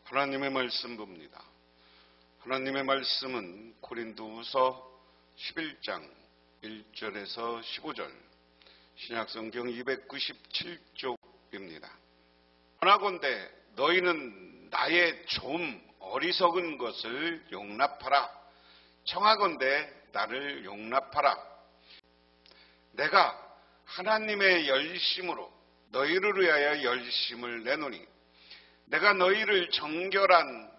하나님의 말씀 봅니다. 하나님의 말씀은 고린도후서 11장 1절에서 15절 신약성경 297쪽입니다. 원하건대 너희는 나의 좀 어리석은 것을 용납하라. 청하건대 나를 용납하라. 내가 하나님의 열심으로 너희를 위하여 열심을 내노니 내가 너희를 정결한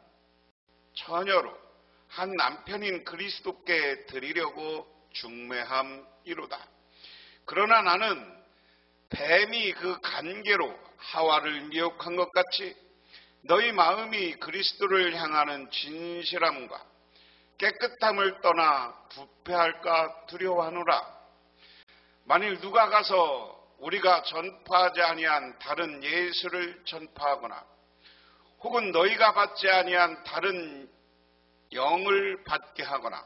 처녀로 한 남편인 그리스도께 드리려고 중매함이로다. 그러나 나는 뱀이 그 간계로 하와를 미혹한 것 같이 너희 마음이 그리스도를 향하는 진실함과 깨끗함을 떠나 부패할까 두려워하노라. 만일 누가 가서 우리가 전파하지 아니한 다른 예수를 전파하거나 혹은 너희가 받지 아니한 다른 영을 받게 하거나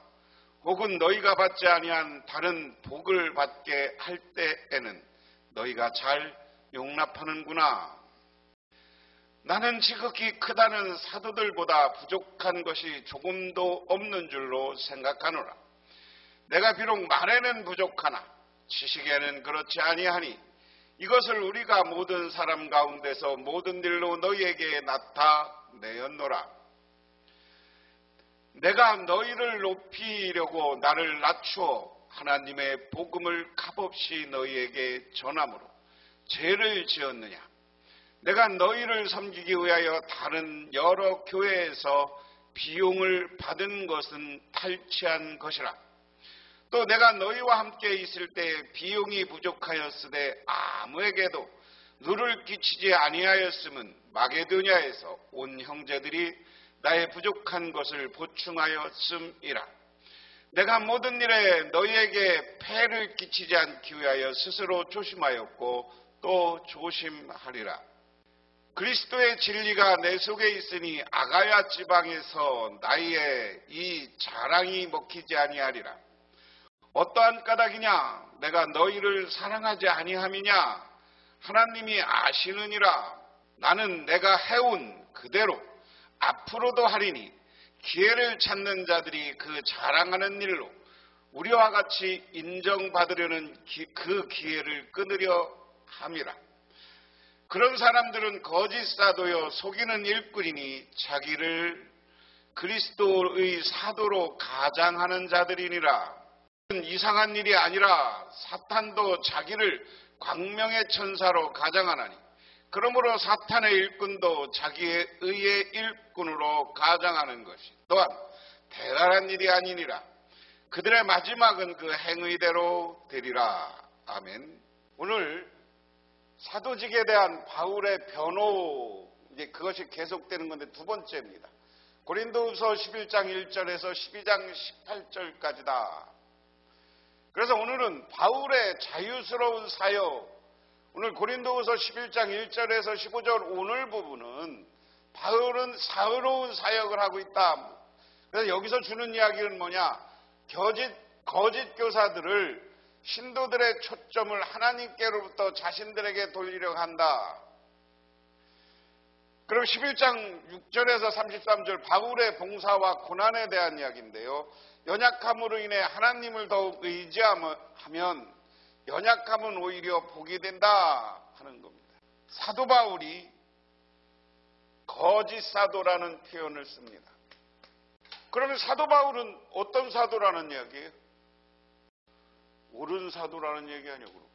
혹은 너희가 받지 아니한 다른 복을 받게 할 때에는 너희가 잘 용납하는구나. 나는 지극히 크다는 사도들보다 부족한 것이 조금도 없는 줄로 생각하노라. 내가 비록 말에는 부족하나 지식에는 그렇지 아니하니 이것을 우리가 모든 사람 가운데서 모든 일로 너희에게 나타내었노라. 내가 너희를 높이려고 나를 낮추어 하나님의 복음을 값없이 너희에게 전함으로 죄를 지었느냐? 내가 너희를 섬기기 위하여 다른 여러 교회에서 비용을 받은 것은 탈취한 것이라. 또 내가 너희와 함께 있을 때 비용이 부족하였으되 아무에게도 누를 끼치지 아니하였음은 마게도냐에서 온 형제들이 나의 부족한 것을 보충하였음이라. 내가 모든 일에 너희에게 폐를 끼치지 않기 위하여 스스로 조심하였고 또 조심하리라. 그리스도의 진리가 내 속에 있으니 아가야 지방에서 나의 이 자랑이 먹히지 아니하리라. 어떠한 까닭이냐? 내가 너희를 사랑하지 아니함이냐? 하나님이 아시느니라. 나는 내가 해온 그대로 앞으로도 하리니 기회를 찾는 자들이 그 자랑하는 일로 우리와 같이 인정받으려는 그 기회를 끊으려 함이라. 그런 사람들은 거짓 사도여 속이는 일꾼이니 자기를 그리스도의 사도로 가장하는 자들이니라. 이상한 일이 아니라 사탄도 자기를 광명의 천사로 가장하나니 그러므로 사탄의 일꾼도 자기의 의의 일꾼으로 가장하는 것이 또한 대단한 일이 아니니라. 그들의 마지막은 그 행위대로 되리라. 아멘. 오늘 사도직에 대한 바울의 변호, 이제 그것이 계속되는 건데 두 번째입니다. 고린도후서 11장 1절에서 12장 18절까지다. 그래서 오늘은 바울의 자유스러운 사역, 오늘 고린도후서 11장 1절에서 15절 오늘 부분은 바울은 사의로운 사역을 하고 있다. 그래서 여기서 주는 이야기는 뭐냐? 거짓 교사들을 신도들의 초점을 하나님께로부터 자신들에게 돌리려고 한다. 그리고 11장 6절에서 33절 바울의 봉사와 고난에 대한 이야기인데요. 연약함으로 인해 하나님을 더욱 의지하면 연약함은 오히려 복이 된다 하는 겁니다. 사도 바울이 거짓 사도라는 표현을 씁니다. 그러면 사도 바울은 어떤 사도라는 이야기예요? 옳은 사도라는 얘기 아니고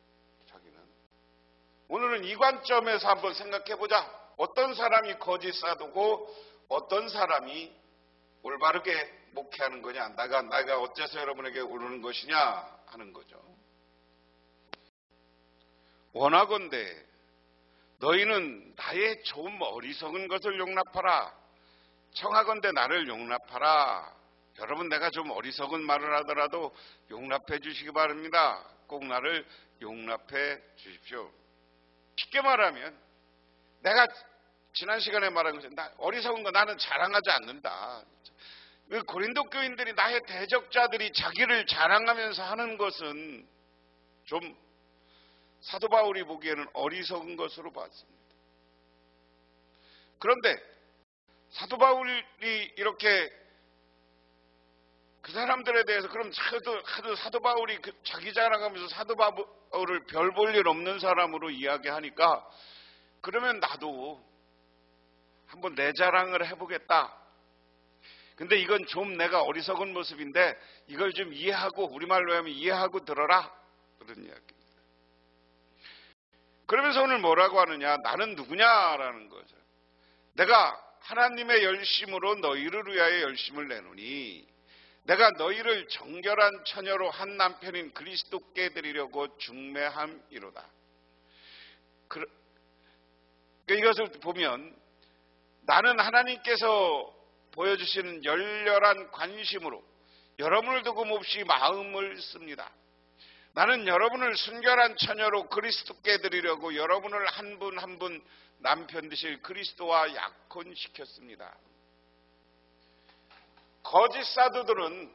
자기는. 오늘은 이 관점에서 한번 생각해보자. 어떤 사람이 거짓 사도고 어떤 사람이 올바르게 목회하는 거냐, 내가 어째서 여러분에게 오르는 것이냐 하는 거죠. 원하건대 너희는 나의 좀 어리석은 것을 용납하라. 청하건대 나를 용납하라. 여러분, 내가 좀 어리석은 말을 하더라도 용납해 주시기 바랍니다. 꼭 나를 용납해 주십시오. 쉽게 말하면 내가 지난 시간에 말한 것처럼 어리석은 거 나는 자랑하지 않는다. 고린도 교인들이, 나의 대적자들이 자기를 자랑하면서 하는 것은 좀 사도 바울이 보기에는 어리석은 것으로 봤습니다. 그런데 사도 바울이 이렇게 그 사람들에 대해서 그럼 사도 바울이 자기 자랑하면서 사도 바울을 별 볼 일 없는 사람으로 이야기하니까 그러면 나도 한번 내 자랑을 해보겠다. 근데 이건 좀 내가 어리석은 모습인데 이걸 좀 이해하고, 우리말로 하면 이해하고 들어라, 그런 이야기입니다. 그러면서 오늘 뭐라고 하느냐, 나는 누구냐라는 거죠. 내가 하나님의 열심으로 너희를 위하여 열심을 내노니 내가 너희를 정결한 처녀로 한 남편인 그리스도께 드리려고 중매함이로다. 이것을 보면 나는 하나님께서 보여주시는 열렬한 관심으로 여러분을 두고 몹시 마음을 씁니다. 나는 여러분을 순결한 처녀로 그리스도께 드리려고 여러분을 한 분 한 분 남편 되실 그리스도와 약혼시켰습니다. 거짓 사도들은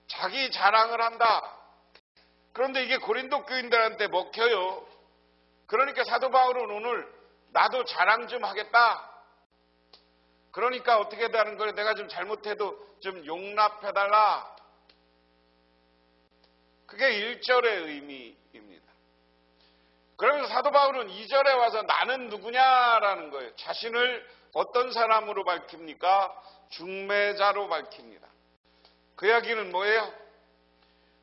자기 자랑을 한다. 그런데 이게 고린도 교인들한테 먹혀요. 그러니까 사도 바울은 오늘 나도 자랑 좀 하겠다. 그러니까 어떻게 되는 거예요? 내가 좀 잘못해도 좀 용납해달라. 그게 1절의 의미입니다. 그러면서 사도 바울은 2절에 와서 나는 누구냐라는 거예요. 자신을 어떤 사람으로 밝힙니까? 중매자로 밝힙니다. 그 이야기는 뭐예요?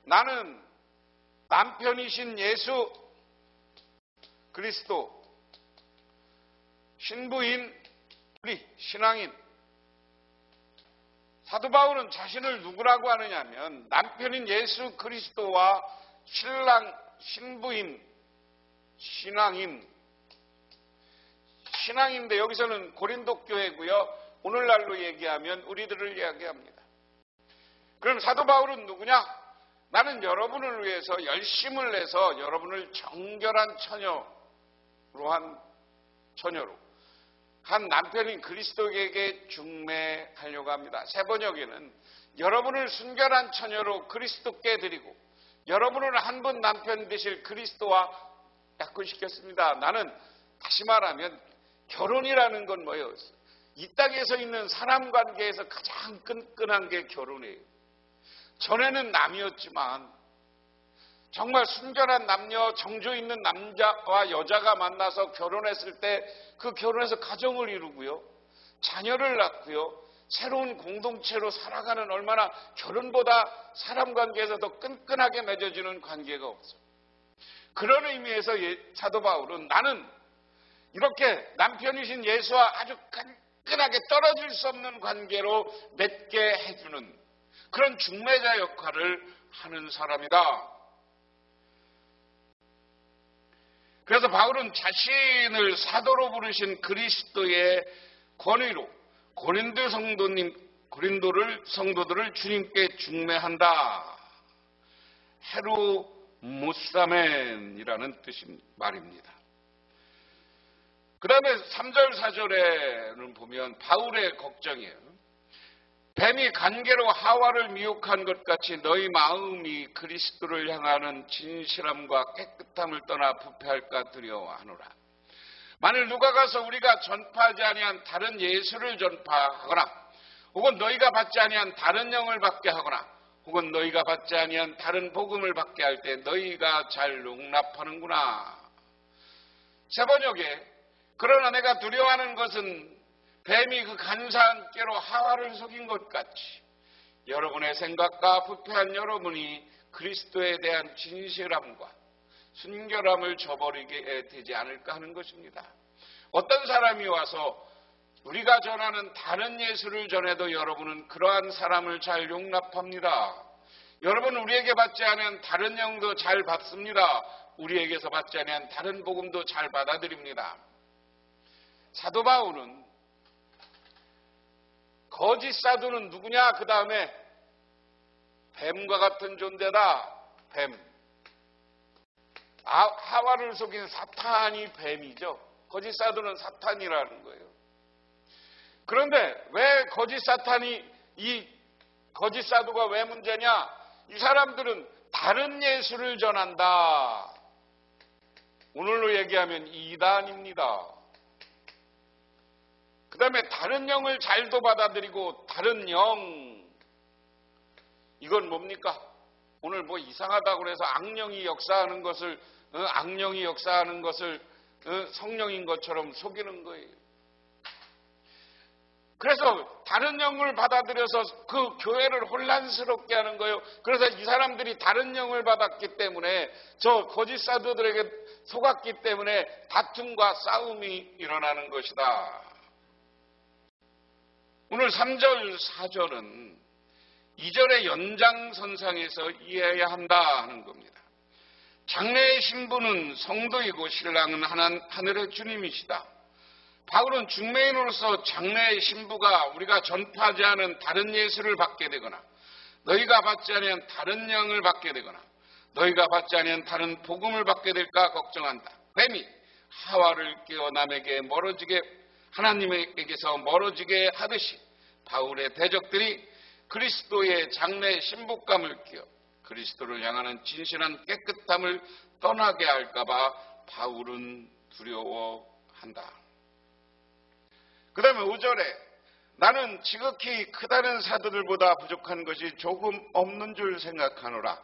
나는 남편이신 예수 그리스도, 신부인 우리 신앙인. 사도 바울은 자신을 누구라고 하느냐면 남편인 예수 그리스도와 신부인 신앙인데 여기서는 고린도 교회고요. 오늘날로 얘기하면 우리들을 이야기합니다. 그럼 사도 바울은 누구냐? 나는 여러분을 위해서 열심을 내서 여러분을 정결한 처녀로 한 남편인 그리스도에게 중매하려고 합니다. 세 번역에는 여러분을 순결한 처녀로 그리스도께 드리고 여러분을 한 분 남편 되실 그리스도와 약혼시켰습니다. 나는 다시 말하면 결혼이라는 건 뭐예요? 이 땅에서 있는 사람 관계에서 가장 끈끈한 게 결혼이에요. 전에는 남이었지만 정말 순결한 남녀, 정조 있는 남자와 여자가 만나서 결혼했을 때 그 결혼해서 가정을 이루고요. 자녀를 낳고요. 새로운 공동체로 살아가는, 얼마나 결혼보다 사람 관계에서 더 끈끈하게 맺어지는 관계가 없어요. 그런 의미에서 사도 바울은 나는 이렇게 남편이신 예수와 아주 끈끈하게 떨어질 수 없는 관계로 맺게 해주는 그런 중매자 역할을 하는 사람이다. 그래서 바울은 자신을 사도로 부르신 그리스도의 권위로 고린도를 성도들을 주님께 중매한다. 헤루 무사멘이라는 뜻인 말입니다. 그 다음에 3절 4절에는 보면 바울의 걱정이에요. 뱀이 간계로 하와를 미혹한 것 같이 너희 마음이 그리스도를 향하는 진실함과 깨끗함을 떠나 부패할까 두려워하노라. 만일 누가 가서 우리가 전파하지 아니한 다른 예수를 전파하거나 혹은 너희가 받지 아니한 다른 영을 받게 하거나 혹은 너희가 받지 아니한 다른 복음을 받게 할 때 너희가 잘 용납하는구나. 세 번역에 그러나 내가 두려워하는 것은 뱀이 그 간사한 깨로 하와를 속인 것 같이 여러분의 생각과 부패한 여러분이 그리스도에 대한 진실함과 순결함을 저버리게 되지 않을까 하는 것입니다. 어떤 사람이 와서 우리가 전하는 다른 예수를 전해도 여러분은 그러한 사람을 잘 용납합니다. 여러분은 우리에게 받지 않은 다른 영도 잘 받습니다. 우리에게서 받지 않은 다른 복음도 잘 받아들입니다. 사도 바울은 거짓 사도는 누구냐? 그 다음에 뱀과 같은 존재다. 뱀. 하와를 속인 사탄이 뱀이죠. 거짓 사도는 사탄이라는 거예요. 그런데 왜 이 거짓 사도가 왜 문제냐? 이 사람들은 다른 예수를 전한다. 오늘로 얘기하면 이단입니다. 그 다음에 다른 영을 잘도 받아들이고 다른 영, 이건 뭡니까? 오늘 뭐 이상하다고 그래서 악령이 역사하는 것을 성령인 것처럼 속이는 거예요. 그래서 다른 영을 받아들여서 그 교회를 혼란스럽게 하는 거예요. 그래서 이 사람들이 다른 영을 받았기 때문에, 저 거짓 사도들에게 속았기 때문에 다툼과 싸움이 일어나는 것이다. 오늘 3절, 4절은 2절의 연장선상에서 이해해야 한다 하는 겁니다. 장래의 신부는 성도이고 신랑은 하늘의 주님이시다. 바울은 중매인으로서 장래의 신부가 우리가 전파하지 않은 다른 예수를 받게 되거나, 너희가 받지 않은 다른 영을 받게 되거나, 너희가 받지 않은 다른 복음을 받게 될까 걱정한다. 뱀이 하와를 깨어 하나님에게서 멀어지게 하듯이 바울의 대적들이 그리스도의 장래 신부감을 끼어 그리스도를 향하는 진실한 깨끗함을 떠나게 할까봐 바울은 두려워한다. 그 다음에 5절에 나는 지극히 크다는 사도들보다 부족한 것이 조금 없는 줄 생각하노라.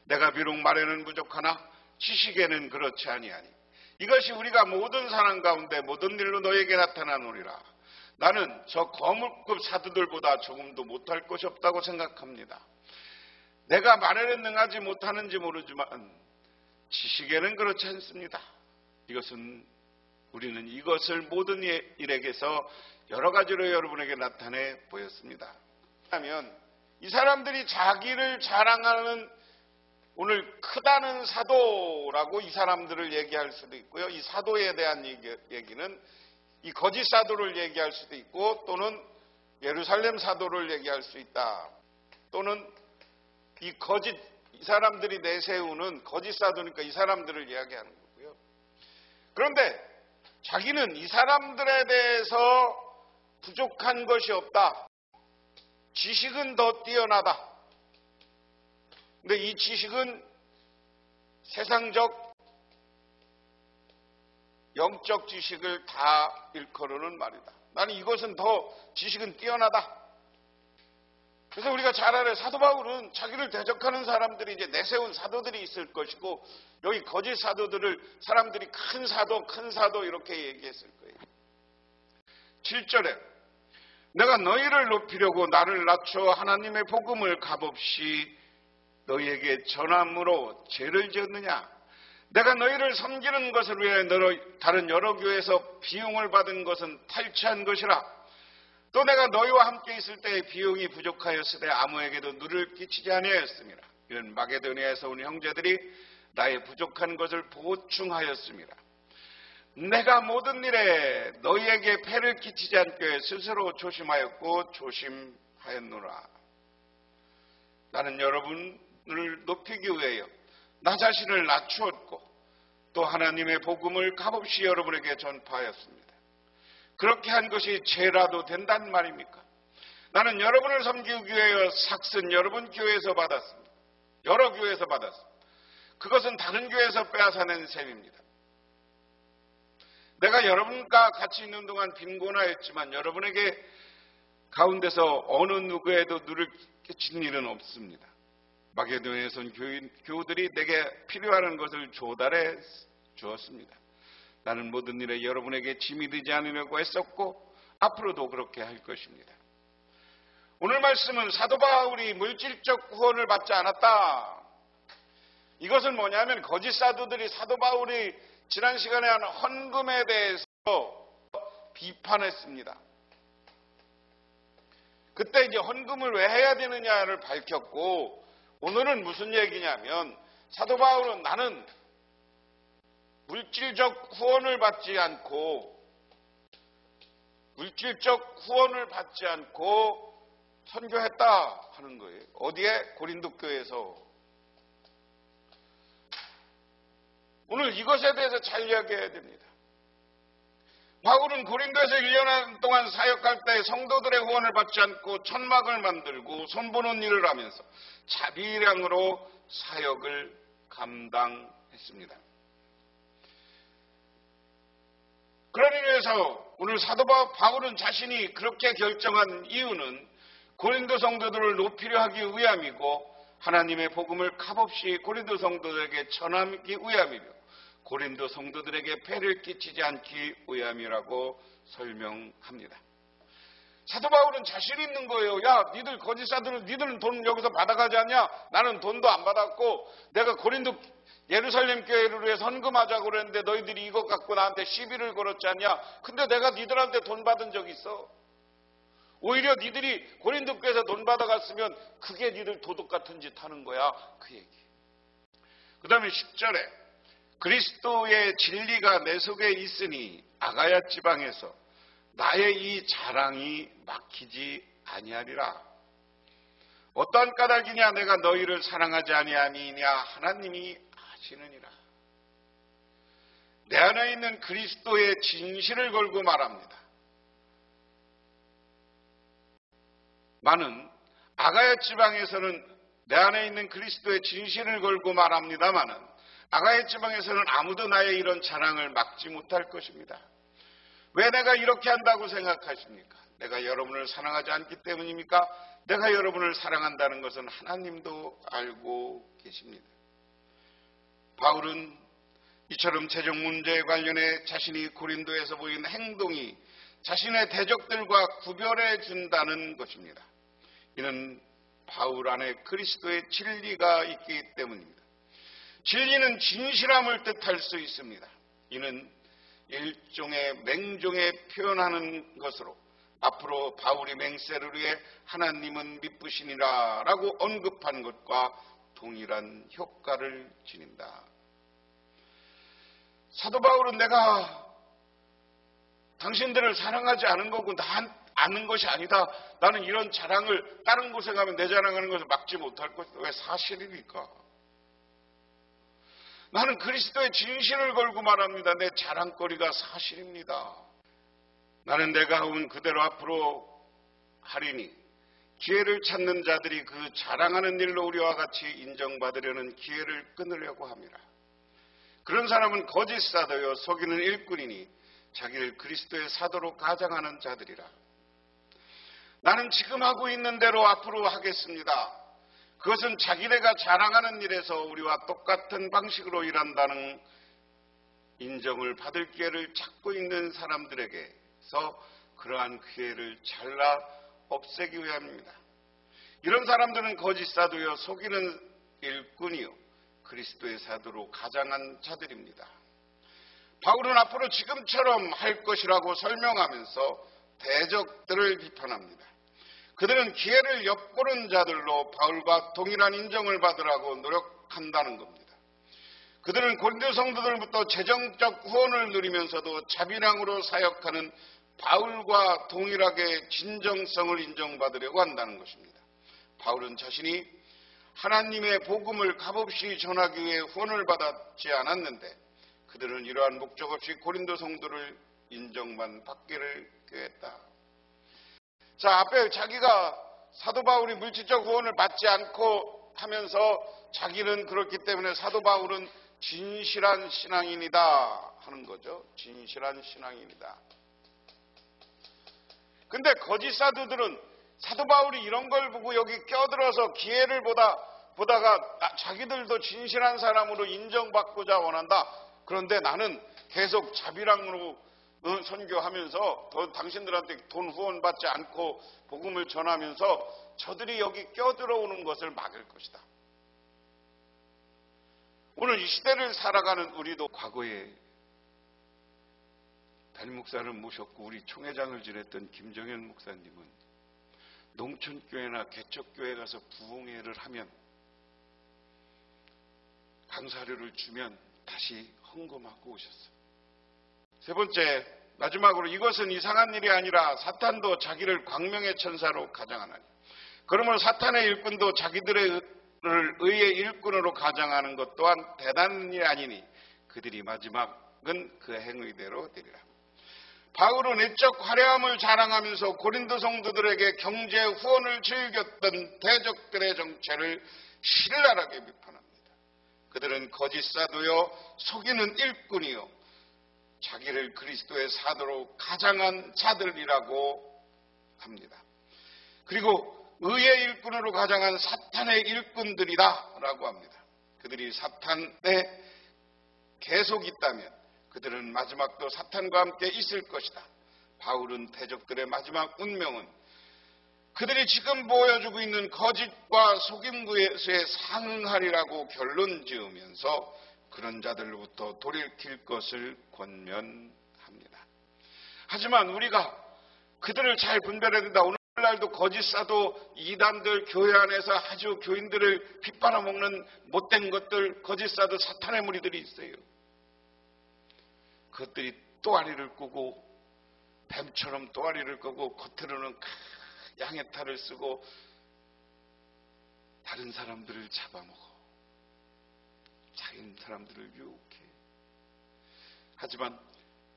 내가 비록 말에는 부족하나 지식에는 그렇지 아니하니 이것이 우리가 모든 사람 가운데 모든 일로 너에게 나타나노리라. 나는 저 거물급 사도들보다 조금도 못할 것이 없다고 생각합니다. 내가 말에는 능하지 못하는지 모르지만 지식에는 그렇지 않습니다. 우리는 이것을 모든 일에게서 여러 가지로 여러분에게 나타내 보였습니다. 그러면 이 사람들이 자기를 자랑하는, 오늘 크다는 사도라고 이 사람들을 얘기할 수도 있고요. 이 사도에 대한 얘기는 이 거짓 사도를 얘기할 수도 있고, 또는 예루살렘 사도를 얘기할 수 있다. 또는 이 사람들이 내세우는 거짓 사도니까 이 사람들을 이야기하는 거고요. 그런데 자기는 이 사람들에 대해서 부족한 것이 없다. 지식은 더 뛰어나다. 근데 이 지식은 세상적, 영적 지식을 다 일컬어는 말이다. 나는 이것은 더 지식은 뛰어나다. 그래서 우리가 잘 알아요. 사도 바울은 자기를 대적하는 사람들이 이제 내세운 사도들이 있을 것이고, 여기 거짓 사도들을 사람들이 큰 사도 이렇게 얘기했을 거예요. 7절에 내가 너희를 높이려고 나를 낮춰 하나님의 복음을 값없이 너희에게 전함으로 죄를 지었느냐? 내가 너희를 섬기는 것을 위해 다른 여러 교회에서 비용을 받은 것은 탈취한 것이라. 또 내가 너희와 함께 있을 때의 비용이 부족하였으되 아무에게도 누를 끼치지 아니하였습니다. 이런 마게도니아에서 온 형제들이 나의 부족한 것을 보충하였습니다. 내가 모든 일에 너희에게 폐를 끼치지 않게 스스로 조심하였고 조심하였노라. 나는 여러분을 높이기 위하여 나 자신을 낮추었고 또 하나님의 복음을 값없이 여러분에게 전파하였습니다. 그렇게 한 것이 죄라도 된단 말입니까? 나는 여러분을 섬기기 위하여 삭슨 여러분 교회에서 받았습니다. 여러 교회에서 받았습니다. 그것은 다른 교회에서 빼앗아낸 셈입니다. 내가 여러분과 같이 있는 동안 빈곤하였지만 여러분에게 가운데서 어느 누구에도 누를 끼친 일은 없습니다. 마게도니아에서 온 교우들이 내게 필요한 것을 조달해 주었습니다. 나는 모든 일에 여러분에게 짐이 되지 않으려고 했었고 앞으로도 그렇게 할 것입니다. 오늘 말씀은 사도 바울이 물질적 후원을 받지 않았다. 이것은 뭐냐면 거짓 사도들이 사도 바울이 지난 시간에 한 헌금에 대해서 비판했습니다. 그때 이제 헌금을 왜 해야 되느냐를 밝혔고, 오늘은 무슨 얘기냐면 사도 바울은 나는 물질적 후원을 받지 않고 선교했다 하는 거예요. 어디에? 고린도 교회에서. 오늘 이것에 대해서 잘 이야기해야 됩니다. 바울은 고린도에서 1년 동안 사역할 때 성도들의 후원을 받지 않고 천막을 만들고 손보는 일을 하면서 자비량으로 사역을 감당했습니다. 그러기 위해서 오늘 사도 바울은 자신이 그렇게 결정한 이유는 고린도 성도들을 높이려 하기 위함이고 하나님의 복음을 값없이 고린도 성도들에게 전하기 위함이며 고린도 성도들에게 폐를 끼치지 않기 위함이라고 설명합니다. 사도 바울은 자신 있는 거예요. 야, 니들 거짓 사도들, 니들은 돈 여기서 받아가지 않냐? 나는 돈도 안 받았고 내가 고린도 예루살렘 교회를 위해서 헌금하자고 그랬는데 너희들이 이것 갖고 나한테 시비를 걸었지 않냐? 근데 내가 니들한테 돈 받은 적이 있어. 오히려 니들이 고린도 교회에서 돈 받아갔으면 그게 니들 도둑 같은 짓 하는 거야. 그 얘기. 그 다음에 10절에 그리스도의 진리가 내 속에 있으니 아가야 지방에서 나의 이 자랑이 막히지 아니하리라. 어떠한 까닭이냐 내가 너희를 사랑하지 아니하니냐 하나님이 아시느니라. 내 안에 있는 그리스도의 진실을 걸고 말합니다. 나는 아가야 지방에서는 내 안에 있는 그리스도의 진실을 걸고 말합니다마는 아가야 지방에서는 아무도 나의 이런 자랑을 막지 못할 것입니다. 왜 내가 이렇게 한다고 생각하십니까? 내가 여러분을 사랑하지 않기 때문입니까? 내가 여러분을 사랑한다는 것은 하나님도 알고 계십니다. 바울은 이처럼 재정 문제에 관련해 자신이 고린도에서 보인 행동이 자신의 대적들과 구별해 준다는 것입니다. 이는 바울 안에 그리스도의 진리가 있기 때문입니다. 진리는 진실함을 뜻할 수 있습니다. 이는 일종의 맹종에 표현하는 것으로 앞으로 바울이 맹세를 위해 하나님은 미쁘시니라 라고 언급한 것과 동일한 효과를 지닌다. 사도 바울은 내가 당신들을 사랑하지 않은 거고 아는 것이 아니다. 나는 이런 자랑을 다른 곳에 가면 내 자랑하는 것을 막지 못할 것. 왜 사실이니까. 나는 그리스도의 진실을 걸고 말합니다. 내 자랑거리가 사실입니다. 나는 내가 온 그대로 앞으로 하리니 기회를 찾는 자들이 그 자랑하는 일로 우리와 같이 인정받으려는 기회를 끊으려고 함이라. 그런 사람은 거짓 사도요 속이는 일꾼이니 자기를 그리스도의 사도로 가장하는 자들이라. 나는 지금 하고 있는 대로 앞으로 하겠습니다. 그것은 자기네가 자랑하는 일에서 우리와 똑같은 방식으로 일한다는 인정을 받을 기회를 찾고 있는 사람들에게서 그러한 기회를 잘라 없애기 위함입니다. 이런 사람들은 거짓 사도요 속이는 일꾼이요 그리스도의 사도로 가장한 자들입니다. 바울은 앞으로 지금처럼 할 것이라고 설명하면서 대적들을 비판합니다. 그들은 기회를 엿보는 자들로 바울과 동일한 인정을 받으라고 노력한다는 겁니다. 그들은 고린도 성도들부터 재정적 후원을 누리면서도 자비량으로 사역하는 바울과 동일하게 진정성을 인정받으려고 한다는 것입니다. 바울은 자신이 하나님의 복음을 값없이 전하기 위해 후원을 받지 않았는데 그들은 이러한 목적 없이 고린도 성도를 인정만 받기를 꾀했다. 자, 앞에 자기가 사도 바울이 물질적 후원을 받지 않고 하면서 자기는 그렇기 때문에 사도 바울은 진실한 신앙인이다 하는 거죠. 진실한 신앙인이다. 근데 거짓 사도들은 사도 바울이 이런 걸 보고 여기 껴들어서 기회를 보다가 자기들도 진실한 사람으로 인정받고자 원한다. 그런데 나는 계속 자비랑으로 선교하면서 당신들한테 돈 후원 받지 않고 복음을 전하면서 저들이 여기 껴들어오는 것을 막을 것이다. 오늘 이 시대를 살아가는 우리도 과거에 담임 목사를 모셨고 우리 총회장을 지냈던 김정현 목사님은 농촌교회나 개척교회 가서 부흥회를 하면 강사료를 주면 다시 헌금하고 오셨어요. 세 번째, 마지막으로 이것은 이상한 일이 아니라 사탄도 자기를 광명의 천사로 가장하나니 그러면 사탄의 일꾼도 자기들의 의의 일꾼으로 가장하는 것 또한 대단한 일이 아니니 그들이 마지막은 그 행위대로 되리라. 바울은 내적 화려함을 자랑하면서 고린도 성도들에게 경제 후원을 즐겼던 대적들의 정체를 신랄하게 비판합니다. 그들은 거짓 사도요 속이는 일꾼이요 자기를 그리스도의 사도로 가장한 자들이라고 합니다. 그리고 의의 일꾼으로 가장한 사탄의 일꾼들이다라고 합니다. 그들이 사탄에 계속 있다면 그들은 마지막도 사탄과 함께 있을 것이다. 바울은 대적들의 마지막 운명은 그들이 지금 보여주고 있는 거짓과 속임수에 상응하리라고 결론 지으면서 그런 자들로부터 돌이킬 것을 권면합니다. 하지만 우리가 그들을 잘 분별해야 된다. 오늘날도 거짓 사도, 이단들, 교회 안에서 아주 교인들을 빗바라먹는 못된 것들, 거짓 사도, 사탄의 무리들이 있어요. 그것들이 또아리를 꾸고 뱀처럼 또아리를 끄고 겉으로는 양의 탈을 쓰고 다른 사람들을 잡아먹어. 자기 사람들을 유혹해. 하지만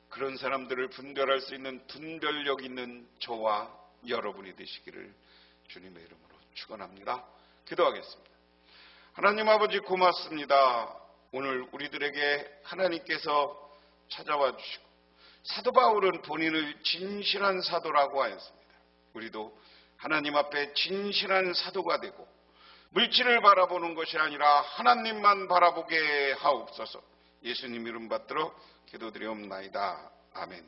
그런 사람들을 분별할 수 있는 분별력 있는 저와 여러분이 되시기를 주님의 이름으로 축원합니다. 기도하겠습니다. 하나님 아버지 고맙습니다. 오늘 우리들에게 하나님께서 찾아와 주시고 사도 바울은 본인을 진실한 사도라고 하였습니다. 우리도 하나님 앞에 진실한 사도가 되고 물질을 바라보는 것이 아니라 하나님만 바라보게 하옵소서. 예수님 이름 받들어 기도드리옵나이다. 아멘.